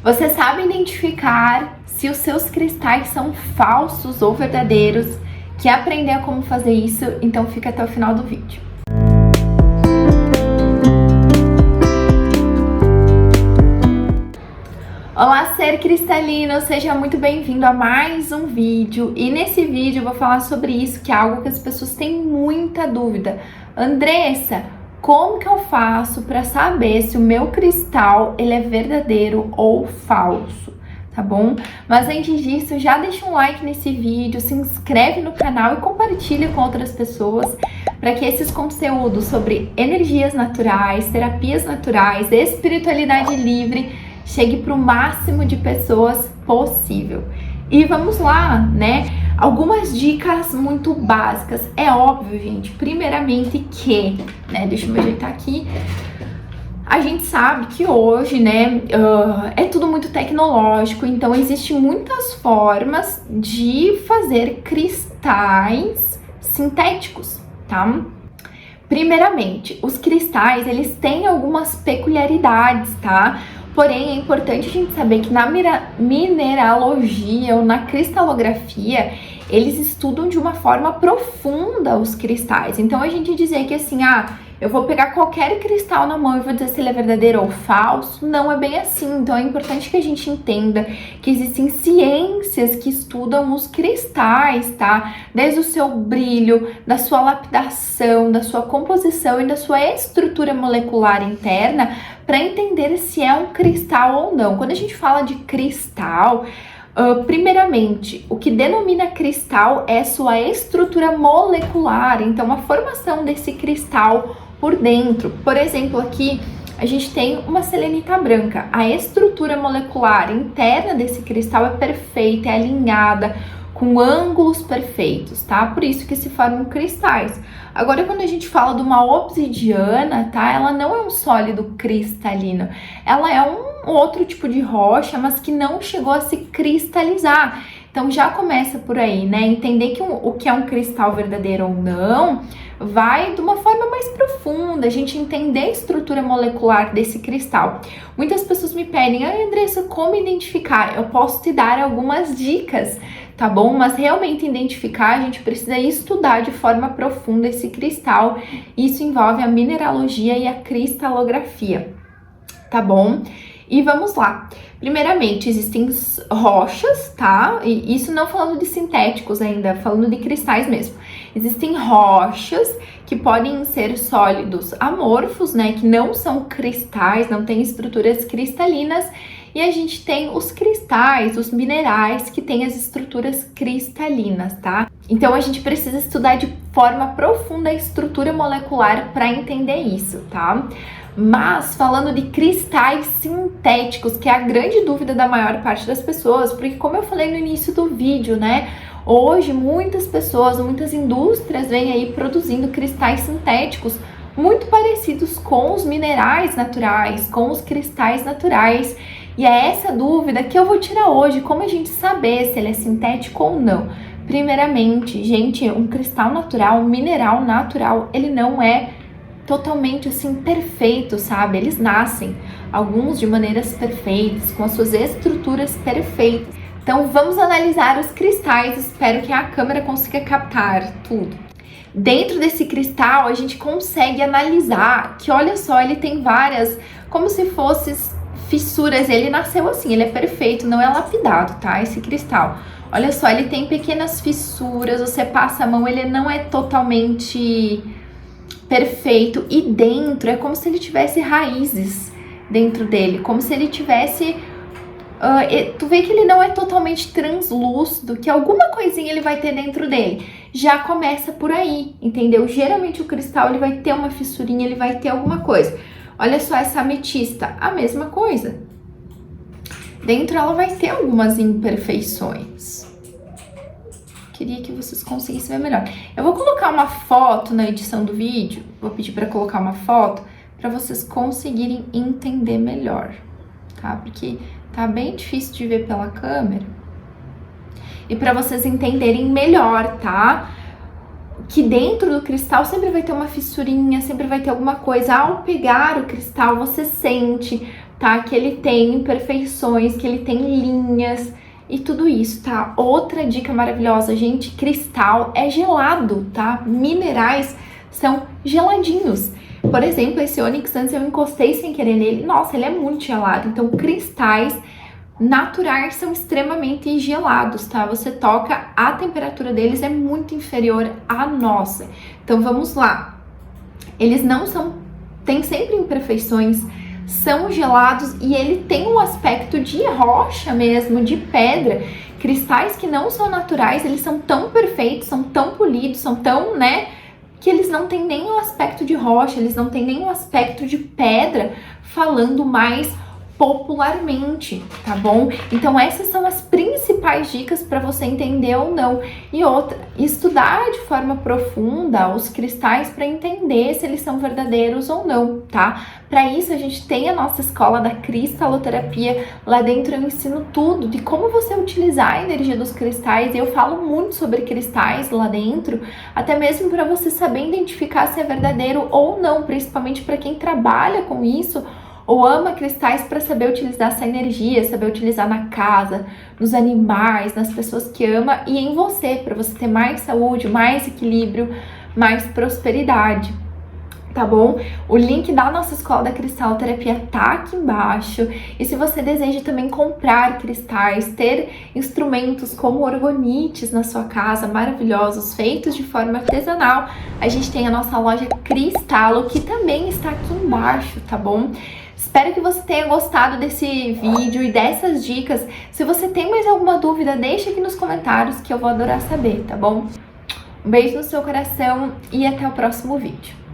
Você sabe identificar se os seus cristais são falsos ou verdadeiros? Quer aprender como fazer isso? Então fica até o final do vídeo. Olá, ser cristalino! Seja muito bem-vindo a mais um vídeo. E nesse vídeo eu vou falar sobre isso, que é algo que as pessoas têm muita dúvida. Andressa, como que eu faço para saber se o meu cristal ele é verdadeiro ou falso? Tá bom? Mas antes disso, já deixa um like nesse vídeo, se inscreve no canal e compartilha com outras pessoas para que esses conteúdos sobre energias naturais, terapias naturais, espiritualidade livre chegue para o máximo de pessoas possível. E vamos lá, né? Algumas dicas muito básicas. É óbvio, gente, primeiramente que, né? Deixa eu me ajeitar aqui. A gente sabe que hoje, né, é tudo muito tecnológico, então existem muitas formas de fazer cristais sintéticos, tá? Primeiramente, os cristais, eles têm algumas peculiaridades, tá? Porém, é importante a gente saber que na mineralogia ou na cristalografia, eles estudam de uma forma profunda os cristais. Então, a gente dizer que assim, eu vou pegar qualquer cristal na mão e vou dizer se ele é verdadeiro ou falso, não é bem assim. Então é importante que a gente entenda que existem ciências que estudam os cristais, tá? Desde o seu brilho, da sua lapidação, da sua composição e da sua estrutura molecular interna, para entender se é um cristal ou não. Quando a gente fala de cristal, primeiramente, o que denomina cristal é sua estrutura molecular, então a formação desse cristal por dentro. Por exemplo, aqui a gente tem uma selenita branca. A estrutura molecular interna desse cristal é perfeita, é alinhada, com ângulos perfeitos, tá? Por isso que se formam cristais. Agora, quando a gente fala de uma obsidiana, tá? Ela não é um sólido cristalino. Ela é um outro tipo de rocha, mas que não chegou a se cristalizar. Então, já começa por aí, né? Entender que o que é um cristal verdadeiro ou não vai de uma forma mais profunda, a gente entender a estrutura molecular desse cristal. Muitas pessoas me pedem, Andressa, como identificar? Eu posso te dar algumas dicas, tá bom? Mas realmente identificar, a gente precisa estudar de forma profunda esse cristal. Isso envolve a mineralogia e a cristalografia, tá bom? E vamos lá. Primeiramente, existem rochas, tá? E isso não falando de sintéticos ainda, falando de cristais mesmo. Existem rochas que podem ser sólidos amorfos, né? Que não são cristais, não têm estruturas cristalinas. E a gente tem os cristais, os minerais que têm as estruturas cristalinas, tá? Então a gente precisa estudar de forma profunda a estrutura molecular para entender isso, tá? Mas falando de cristais sintéticos, que é a grande dúvida da maior parte das pessoas, porque como eu falei no início do vídeo, né? Hoje muitas pessoas, muitas indústrias vêm aí produzindo cristais sintéticos muito parecidos com os minerais naturais, com os cristais naturais. E é essa dúvida que eu vou tirar hoje, como a gente saber se ele é sintético ou não. Primeiramente, gente, um cristal natural, um mineral natural, ele não é totalmente assim perfeito, sabe? Eles nascem, alguns de maneiras perfeitas, com as suas estruturas perfeitas. Então vamos analisar os cristais, espero que a câmera consiga captar tudo. Dentro desse cristal a gente consegue analisar que, olha só, ele tem várias, como se fossem fissuras, ele nasceu assim, ele é perfeito, não é lapidado, tá? Esse cristal. Olha só, ele tem pequenas fissuras, você passa a mão, ele não é totalmente perfeito. E dentro é como se ele tivesse raízes dentro dele, como se ele tivesse... tu vê que ele não é totalmente translúcido, que alguma coisinha ele vai ter dentro dele. Já começa por aí, entendeu? Geralmente o cristal ele vai ter uma fissurinha, ele vai ter alguma coisa. Olha só essa ametista, a mesma coisa. Dentro ela vai ter algumas imperfeições. Queria que vocês conseguissem ver melhor. Eu vou colocar uma foto na edição do vídeo, vou pedir para colocar uma foto para vocês conseguirem entender melhor, tá? Porque tá bem difícil de ver pela câmera. E para vocês entenderem melhor, tá? Que dentro do cristal sempre vai ter uma fissurinha, sempre vai ter alguma coisa. Ao pegar o cristal, você sente, tá? Que ele tem imperfeições, que ele tem linhas e tudo isso, tá? Outra dica maravilhosa, gente, cristal é gelado, tá? Minerais são geladinhos. Por exemplo, esse Onyx, antes eu encostei sem querer nele, nossa, ele é muito gelado. Então, cristais naturais são extremamente gelados, tá? Você toca, a temperatura deles é muito inferior à nossa. Então, vamos lá. Eles não são, tem sempre imperfeições, são gelados e ele tem um aspecto de rocha mesmo, de pedra. Cristais que não são naturais, eles são tão perfeitos, são tão polidos, são tão, né, que eles não têm nenhum aspecto de rocha, eles não têm nenhum aspecto de pedra, falando mais popularmente, tá bom? Então essas são as principais dicas para você entender ou não. E outra, estudar de forma profunda os cristais para entender se eles são verdadeiros ou não, tá? Para isso a gente tem a nossa escola da cristaloterapia. Lá dentro eu ensino tudo de como você utilizar a energia dos cristais. Eu falo muito sobre cristais lá dentro, até mesmo para você saber identificar se é verdadeiro ou não, principalmente para quem trabalha com isso ou ama cristais, para saber utilizar essa energia, saber utilizar na casa, nos animais, nas pessoas que ama e em você, para você ter mais saúde, mais equilíbrio, mais prosperidade. Tá bom? O link da nossa escola da cristaloterapia tá aqui embaixo. E se você deseja também comprar cristais, ter instrumentos como orgonites na sua casa, maravilhosos, feitos de forma artesanal, a gente tem a nossa loja Cristalo, que também está aqui embaixo, tá bom? Espero que você tenha gostado desse vídeo e dessas dicas. Se você tem mais alguma dúvida, deixa aqui nos comentários que eu vou adorar saber, tá bom? Um beijo no seu coração e até o próximo vídeo.